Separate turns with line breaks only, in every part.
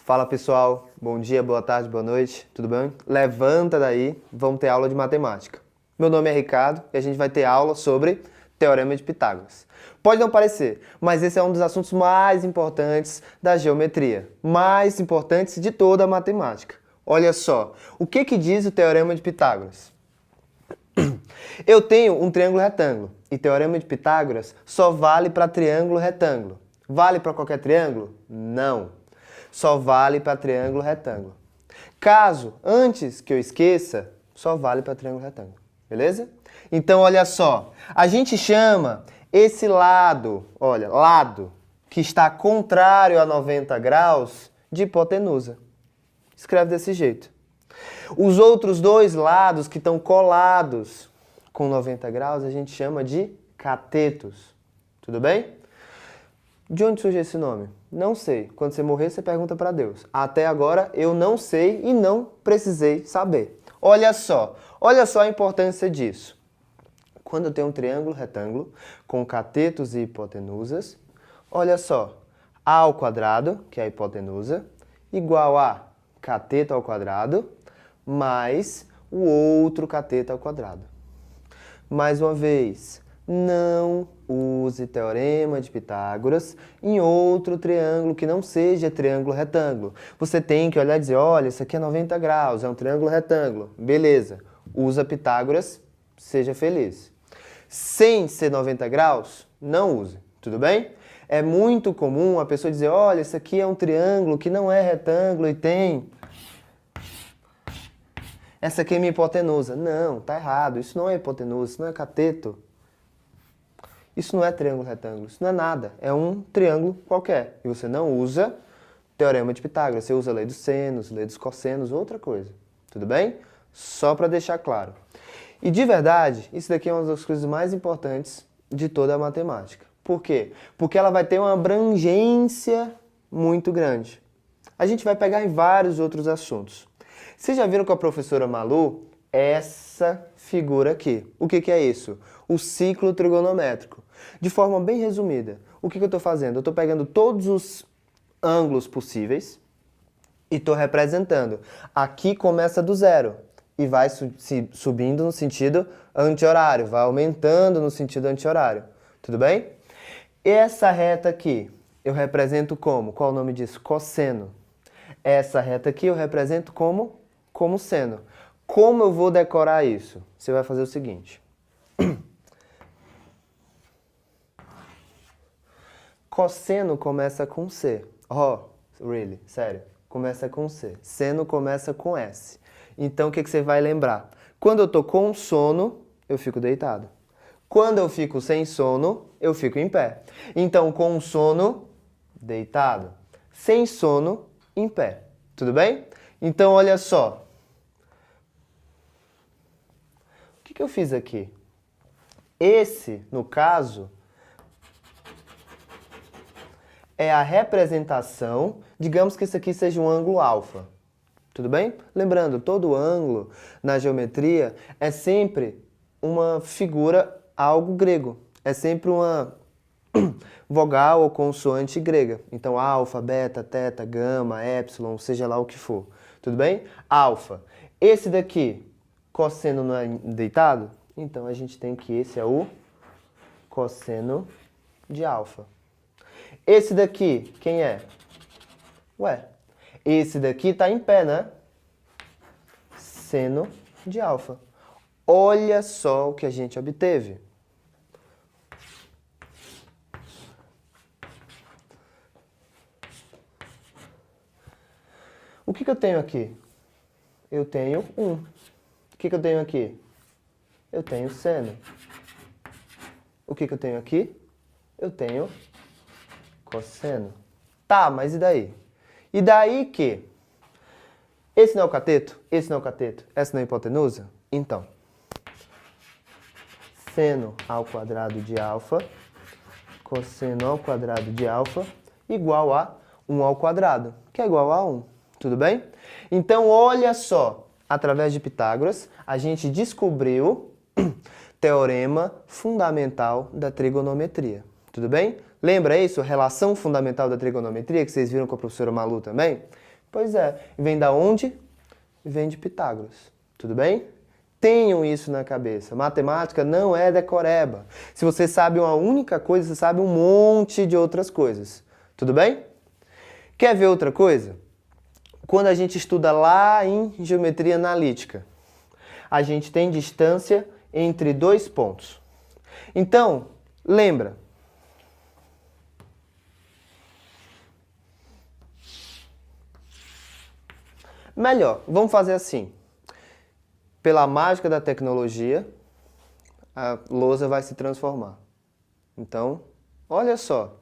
Fala pessoal, bom dia, boa tarde, boa noite, tudo bem? Levanta daí, vamos ter aula de matemática. Meu nome é Ricardo e a gente vai ter aula sobre Teorema de Pitágoras. Pode não parecer, mas esse é um dos assuntos mais importantes da geometria, mais importantes de toda a matemática. Olha só, o que diz o Teorema de Pitágoras? Eu tenho um triângulo retângulo e Teorema de Pitágoras só vale para triângulo retângulo. Vale para qualquer triângulo? Não. Só vale para triângulo retângulo. Caso, antes que eu esqueça, só vale para triângulo retângulo. Beleza? Então, olha só. A gente chama esse lado, olha, lado que está contrário a 90 graus de hipotenusa. Escreve desse jeito. Os outros dois lados que estão colados com 90 graus, a gente chama de catetos. Tudo bem? De onde surge esse nome? Não sei. Quando você morrer, você pergunta para Deus. Até agora, eu não sei e não precisei saber. Olha só a importância disso. Quando eu tenho um triângulo retângulo com catetos e hipotenusas, olha só, a ao quadrado, que é a hipotenusa, igual a cateto ao quadrado, mais o outro cateto ao quadrado. Mais uma vez, não use Teorema de Pitágoras em outro triângulo que não seja triângulo retângulo. Você tem que olhar e dizer, olha, isso aqui é 90 graus, é um triângulo retângulo. Beleza, usa Pitágoras, seja feliz. Sem ser 90 graus, não use, tudo bem? É muito comum a pessoa dizer, olha, isso aqui é um triângulo que não é retângulo e tem... Essa aqui é minha hipotenusa. Não, tá errado, isso não é hipotenusa, isso não é cateto. Isso não é triângulo retângulo, isso não é nada, é um triângulo qualquer. E você não usa Teorema de Pitágoras, você usa a lei dos senos, lei dos cossenos, outra coisa. Tudo bem? Só para deixar claro. E de verdade, isso daqui é uma das coisas mais importantes de toda a matemática. Por quê? Porque ela vai ter uma abrangência muito grande. A gente vai pegar em vários outros assuntos. Vocês já viram com a professora Malu essa figura aqui? O que é isso? O ciclo trigonométrico. De forma bem resumida, o que eu estou fazendo? Eu estou pegando todos os ângulos possíveis e estou representando. Aqui começa do zero e vai subindo no sentido anti-horário, vai aumentando no sentido anti-horário. Tudo bem? Essa reta aqui eu represento como? Qual o nome disso? Cosseno. Essa reta aqui eu represento como seno. Como eu vou decorar isso? Você vai fazer o seguinte. Cosseno começa com C. Oh, really? Sério? Começa com C. Seno começa com S. Então, o que você vai lembrar? Quando eu tô com sono, eu fico deitado. Quando eu fico sem sono, eu fico em pé. Então, com sono, deitado. Sem sono, em pé. Tudo bem? Então, olha só. O que eu fiz aqui? Esse, no caso, é a representação, digamos que esse aqui seja um ângulo alfa. Tudo bem? Lembrando, todo ângulo na geometria é sempre uma figura, algo grego. É sempre uma vogal ou consoante grega. Então, alfa, beta, teta, gama, épsilon, seja lá o que for. Tudo bem? Alfa. Esse daqui, cosseno não é deitado? Então, a gente tem que esse é o cosseno de alfa. Esse daqui, quem é? Ué, esse daqui está em pé, né? Seno de alfa. Olha só o que a gente obteve. O que eu tenho aqui? Eu tenho 1. O que eu tenho aqui? Eu tenho seno. O que eu tenho aqui? Eu tenho cosseno. Tá, mas e daí? E daí que? Esse não é o cateto? Esse não é o cateto? Essa não é a hipotenusa? Então, seno ao quadrado de alfa, cosseno ao quadrado de alfa, igual a 1 ao quadrado, que é igual a 1. Tudo bem? Então, olha só. Através de Pitágoras, a gente descobriu teorema fundamental da trigonometria. Tudo bem? Lembra isso? Relação fundamental da trigonometria, que vocês viram com a professora Malu também? Pois é. Vem da onde? Vem de Pitágoras. Tudo bem? Tenham isso na cabeça. Matemática não é decoreba. Se você sabe uma única coisa, você sabe um monte de outras coisas. Tudo bem? Quer ver outra coisa? Quando a gente estuda lá em geometria analítica, a gente tem distância entre dois pontos. Então, lembra. Melhor, vamos fazer assim. Pela mágica da tecnologia, a lousa vai se transformar. Então, olha só,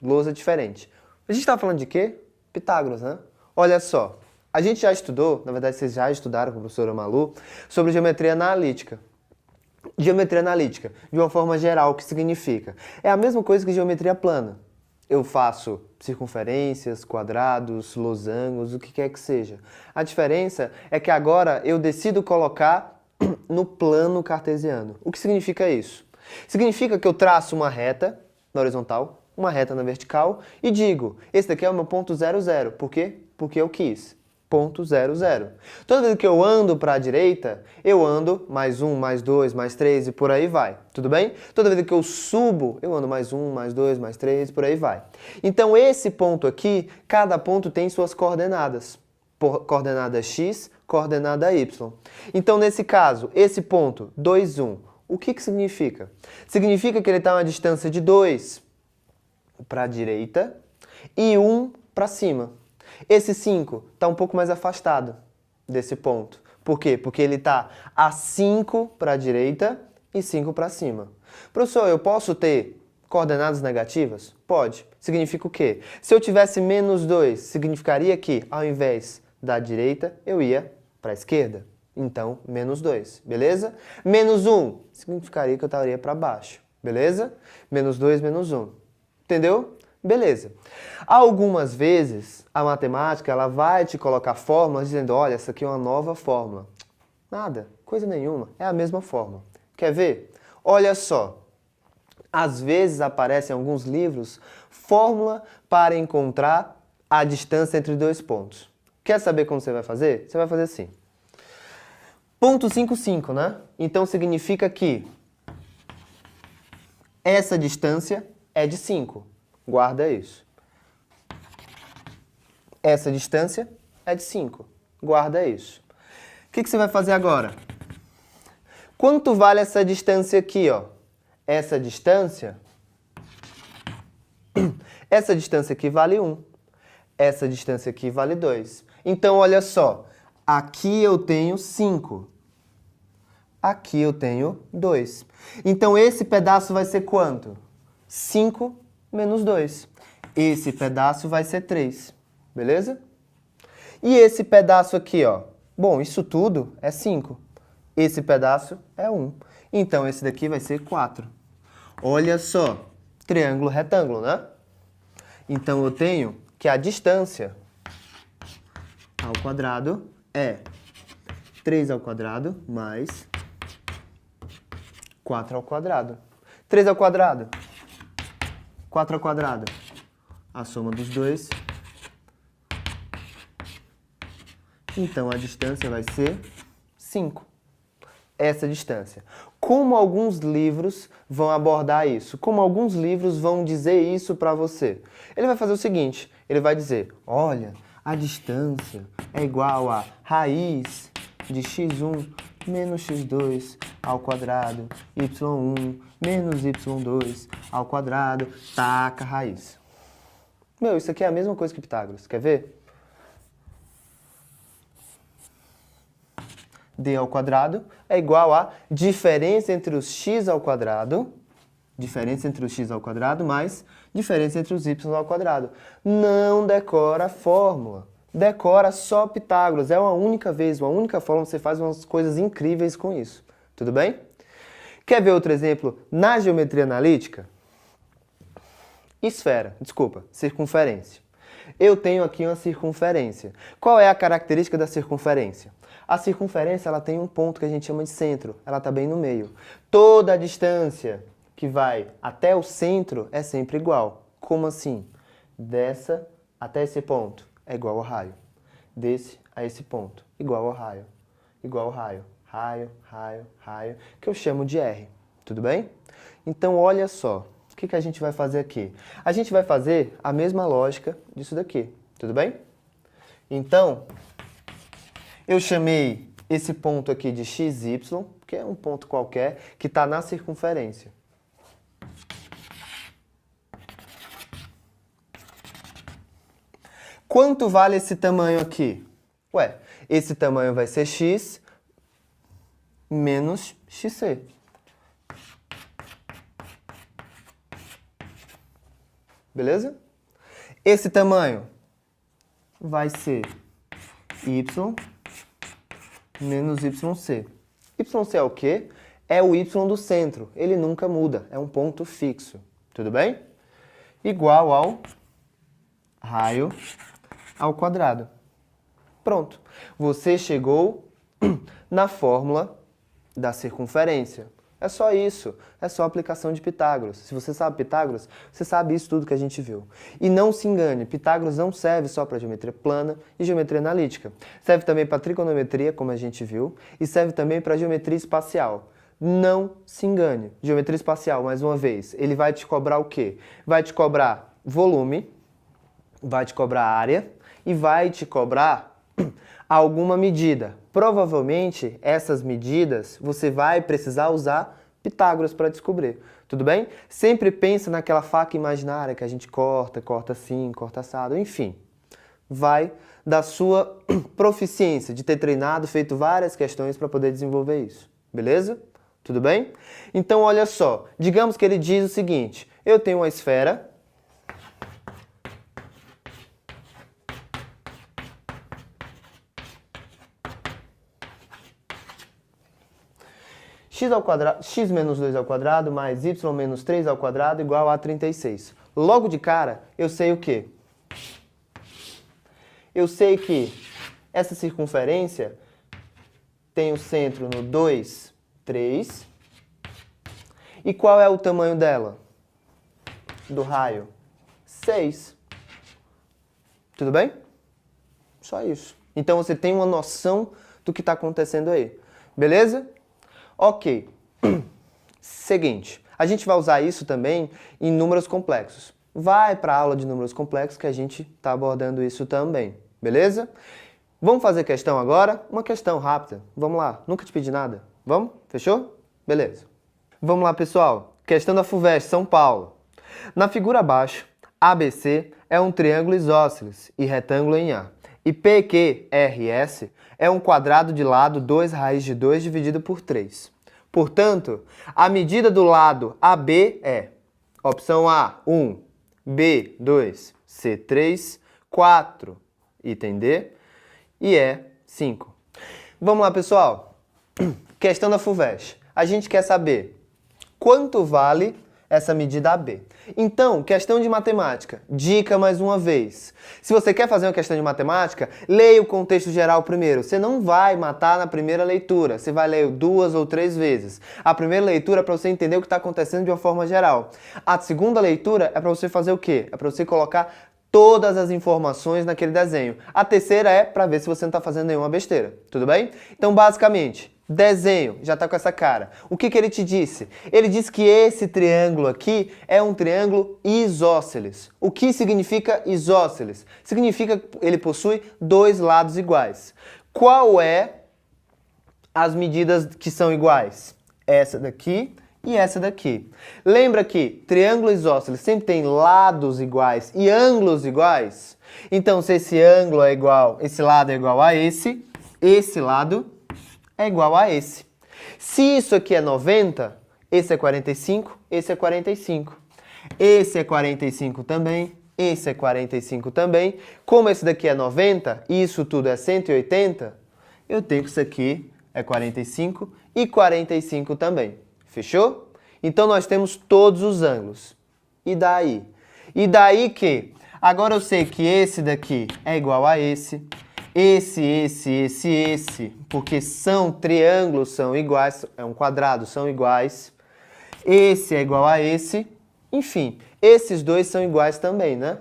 lousa diferente. A gente está falando de quê? Pitágoras, né? Olha só, a gente já estudou, na verdade vocês já estudaram com a professora Malu, sobre geometria analítica. Geometria analítica, de uma forma geral, o que significa? É a mesma coisa que geometria plana. Eu faço circunferências, quadrados, losangos, o que quer que seja. A diferença é que agora eu decido colocar no plano cartesiano. O que significa isso? Significa que eu traço uma reta na horizontal, uma reta na vertical e digo, esse daqui é o meu ponto 0, 0. Por quê? Porque eu quis. Ponto 0, 0. Toda vez que eu ando para a direita, eu ando mais 1, mais 2, mais 3 e por aí vai. Tudo bem? Toda vez que eu subo, eu ando mais 1, mais 2, mais 3 e por aí vai. Então esse ponto aqui, cada ponto tem suas coordenadas. Coordenada x, coordenada y. Então nesse caso, esse ponto, 2, 1, o que significa? Significa que ele está a uma distância de 2 para a direita e 1 para cima. Esse 5 está um pouco mais afastado desse ponto. Por quê? Porque ele está a 5 para a direita e 5 para cima. Professor, eu posso ter coordenadas negativas? Pode. Significa o quê? Se eu tivesse menos 2, significaria que, ao invés da direita, eu ia para a esquerda. Então, menos 2, beleza? Menos 1 significaria que eu estaria para baixo, beleza? Menos 2, menos 1. Entendeu? Beleza. Algumas vezes, a matemática ela vai te colocar fórmulas dizendo, olha, essa aqui é uma nova fórmula. Nada, coisa nenhuma, é a mesma fórmula. Quer ver? Olha só. Às vezes aparece em alguns livros fórmula para encontrar a distância entre dois pontos. Quer saber como você vai fazer? Você vai fazer assim. Ponto 5,5, né? Então significa que essa distância é de 5. Guarda isso. Essa distância é de 5. Guarda isso. O que você vai fazer agora? Quanto vale essa distância aqui, ó? Essa distância aqui vale 1. Essa distância aqui vale 2. Então, olha só. Aqui eu tenho 5. Aqui eu tenho 2. Então, esse pedaço vai ser quanto? 5 menos 2. Esse pedaço vai ser 3. Beleza? E esse pedaço aqui, ó. Bom, isso tudo é 5. Esse pedaço é 1. Então, esse daqui vai ser 4. Olha só. Triângulo retângulo, né? Então, eu tenho que a distância ao quadrado é 3 ao quadrado mais 4 ao quadrado. 3 ao quadrado. 4 ao quadrado. A soma dos dois. Então, a distância vai ser 5. Essa distância. Como alguns livros vão abordar isso? Como alguns livros vão dizer isso para você? Ele vai fazer o seguinte, ele vai dizer, olha, a distância é igual a raiz de x1 menos x2 ao quadrado, y1 menos y2 ao quadrado, taca a raiz. Meu, isso aqui é a mesma coisa que Pitágoras, quer ver? D ao quadrado é igual a diferença entre os x ao quadrado, mais diferença entre os y ao quadrado. Não decora a fórmula. Decora só Pitágoras. É uma única vez, uma única fórmula, você faz umas coisas incríveis com isso. Tudo bem? Quer ver outro exemplo na geometria analítica? Circunferência. Eu tenho aqui uma circunferência. Qual é a característica da circunferência? A circunferência ela tem um ponto que a gente chama de centro. Ela está bem no meio. Toda a distância que vai até o centro é sempre igual. Como assim? Dessa até esse ponto é igual ao raio. desse a esse ponto, igual ao raio. Igual ao raio. Raio, raio, raio, que eu chamo de R. Tudo bem? Então, olha só. O que a gente vai fazer aqui? A gente vai fazer a mesma lógica disso daqui. Tudo bem? Então, eu chamei esse ponto aqui de XY, que é um ponto qualquer, que está na circunferência. Quanto vale esse tamanho aqui? Ué, esse tamanho vai ser x menos xc. Beleza? Esse tamanho vai ser y menos yc. Yc é o quê? É o y do centro. Ele nunca muda. É um ponto fixo. Tudo bem? Igual ao raio ao quadrado. Pronto. Você chegou na fórmula da circunferência. É só isso. É só aplicação de Pitágoras. Se você sabe Pitágoras, você sabe isso tudo que a gente viu. E não se engane, Pitágoras não serve só para geometria plana e geometria analítica. Serve também para trigonometria, como a gente viu, e serve também para geometria espacial. Não se engane. Geometria espacial, mais uma vez, ele vai te cobrar o quê? Vai te cobrar volume, vai te cobrar área e vai te cobrar alguma medida. Provavelmente, essas medidas você vai precisar usar Pitágoras para descobrir. Tudo bem? Sempre pensa naquela faca imaginária que a gente corta, corta assim, corta assado, enfim. Vai da sua proficiência de ter treinado, feito várias questões para poder desenvolver isso. Beleza? Tudo bem? Então, olha só. Digamos que ele diz o seguinte. Eu tenho uma esfera. X menos 2 ao quadrado mais y menos 3 ao quadrado igual a 36. Logo de cara, eu sei o quê? Eu sei que essa circunferência tem o centro no 2, 3. E qual é o tamanho dela? Do raio? 6. Tudo bem? Só isso. Então você tem uma noção do que está acontecendo aí. Beleza? Ok. Seguinte, a gente vai usar isso também em números complexos. Vai para a aula de números complexos que a gente está abordando isso também. Beleza? Vamos fazer questão agora? Uma questão rápida. Vamos lá. Nunca te pedi nada. Vamos? Fechou? Beleza. Vamos lá, pessoal. Questão da FUVEST, São Paulo. Na figura abaixo, ABC é um triângulo isósceles e retângulo em A. E PQRS é um quadrado de lado 2 raiz de 2 dividido por 3. Portanto, a medida do lado AB é opção A, 1, B, 2, C, 3, 4, item D, e E, 5. Vamos lá, pessoal. Questão da FUVEST. A gente quer saber quanto vale essa medida AB. Então, questão de matemática. Dica mais uma vez. Se você quer fazer uma questão de matemática, leia o contexto geral primeiro. Você não vai matar na primeira leitura. Você vai ler 2 ou 3 vezes. A primeira leitura é para você entender o que está acontecendo de uma forma geral. A segunda leitura é para você fazer o quê? É para você colocar todas as informações naquele desenho. A terceira é para ver se você não está fazendo nenhuma besteira. Tudo bem? Então, basicamente, desenho, já está com essa cara. O que ele te disse? Ele disse que esse triângulo aqui é um triângulo isósceles. O que significa isósceles? Significa que ele possui 2 lados iguais. Qual é as medidas que são iguais? Essa daqui e essa daqui. Lembra que triângulo isósceles sempre tem lados iguais e ângulos iguais? Então, se esse ângulo é igual, esse lado é igual a esse lado é igual a esse. Se isso aqui é 90, esse é 45, esse é 45. Esse é 45 também, esse é 45 também. Como esse daqui é 90 e isso tudo é 180, eu tenho que isso aqui é 45 e 45 também. Fechou? Então nós temos todos os ângulos. E daí? E daí que agora eu sei que esse daqui é igual a esse, porque são triângulos, são iguais, é um quadrado, são iguais. Esse é igual a esse, enfim, esses dois são iguais também, né?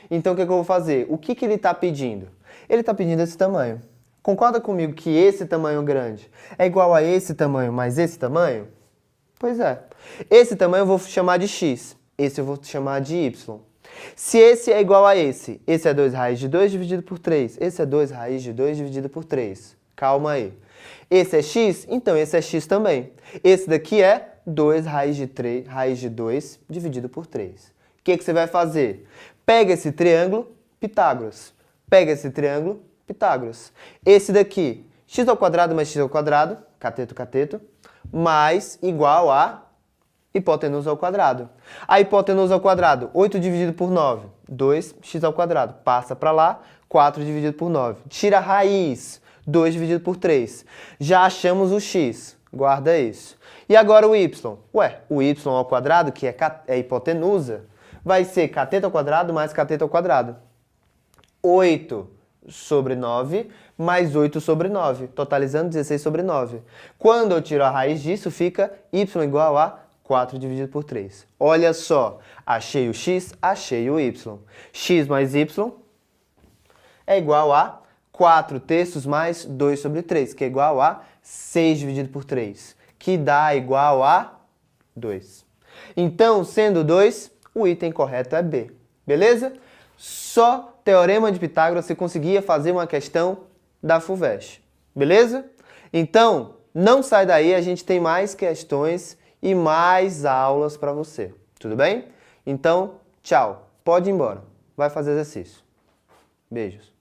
Então o que eu vou fazer? O que ele está pedindo? Ele está pedindo esse tamanho. Concorda comigo que esse tamanho grande é igual a esse tamanho mais esse tamanho? Pois é. Esse tamanho eu vou chamar de x, esse eu vou chamar de y. Se esse é igual a esse é 2 raiz de 2 dividido por 3, esse é 2 raiz de 2 dividido por 3. Calma aí. Esse é x, então esse é x também. Esse daqui é 2 raiz de 2 dividido por 3. O que você vai fazer? Pega esse triângulo, Pitágoras. Pega esse triângulo, Pitágoras. Esse daqui, x ao quadrado mais x ao quadrado, cateto, cateto, mais igual a hipotenusa ao quadrado. A hipotenusa ao quadrado, 8 dividido por 9, 2x ao quadrado. Passa para lá, 4 dividido por 9. Tira a raiz, 2 dividido por 3. Já achamos o x, guarda isso. E agora o y? Ué, o y ao quadrado, que é hipotenusa, vai ser cateto ao quadrado mais cateto ao quadrado. 8 sobre 9 mais 8 sobre 9, totalizando 16 sobre 9. Quando eu tiro a raiz disso, fica y igual a 4 dividido por 3. Olha só, achei o x, achei o y. X mais y é igual a 4 terços mais 2 sobre 3, que é igual a 6 dividido por 3, que dá igual a 2. Então, sendo 2, o item correto é B. Beleza? Só Teorema de Pitágoras você conseguia fazer uma questão da FUVEST. Beleza? Então, não sai daí, a gente tem mais questões e mais aulas para você. Tudo bem? Então, tchau. Pode ir embora. Vai fazer exercício. Beijos.